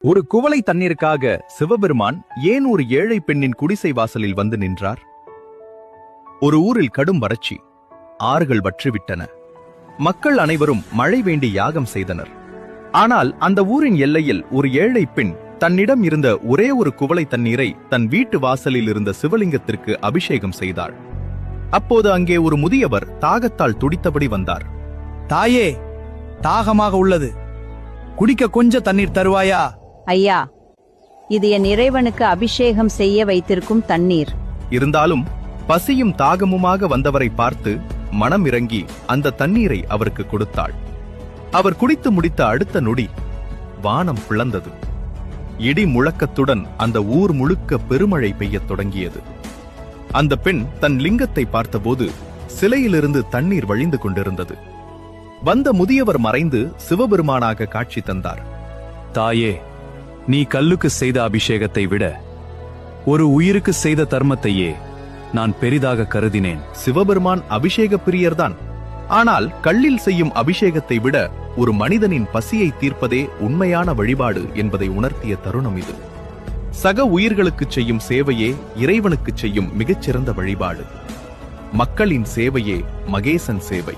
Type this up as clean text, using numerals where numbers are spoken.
ஒரு குவளை தண்ணீருக்காக சிவபெருமான் ஏன் ஒரு ஏழை பெண்ணின் குடிசை வாசலில் வந்து நின்றார்? ஒரு ஊரில் கடும் வறட்சி, ஆறுகள் வற்றிவிட்டன. மக்கள் அனைவரும் மழை வேண்டி யாகம் செய்தனர். ஆனால் அந்த ஊரின் எல்லையில் ஒரு ஏழை பெண் தன்னிடம் இருந்த ஒரே ஒரு குவளை தண்ணீரை தன் வீட்டு வாசலில் இருந்த சிவலிங்கத்திற்கு அபிஷேகம் செய்தாள். அப்போது அங்கே ஒரு முதியவர் தாகத்தால் துடித்தபடி வந்தார். தாயே, தாகமாக உள்ளது, குடிக்க கொஞ்சம் தண்ணீர் தருவாயா? ஐயா, இது என் இறைவனுக்கு அபிஷேகம் செய்ய வைத்திருக்கும் தண்ணீர். இருந்தாலும் பசியும் தாகமுமாக வந்தவரை பார்த்து மனம் இறங்கி அந்த தண்ணீரை அவருக்கு கொடுத்தாள். அவர் குடித்து முடித்த அடுத்த நொடி வானம் பிளந்தது. இடி முழக்கத்துடன் அந்த ஊர் முழுக்க பெருமழை பெய்யத் தொடங்கியது. அந்த பெண் தன் லிங்கத்தை பார்த்தபோது சிலையிலிருந்து தண்ணீர் வழிந்து கொண்டிருந்தது. வந்த முதியவர் மறைந்து சிவபெருமானாக காட்சி தந்தார். தாயே, நீ கல்லுக்கு செய்த அபிஷேகத்தை விட ஒரு உயிருக்கு செய்த தர்மத்தையே நான் பெரிதாக கருதினேன். சிவபெருமான் அபிஷேக பிரியர்தான். ஆனால் கல்லில் செய்யும் அபிஷேகத்தை விட ஒரு மனிதனின் பசியை தீர்ப்பதே உண்மையான வழிபாடு என்பதை உணர்த்திய தருணம் இது. சக உயிர்களுக்கு செய்யும் சேவையே இறைவனுக்கு செய்யும் மிகச்சிறந்த வழிபாடு. மக்களின் சேவையே மகேசன் சேவை.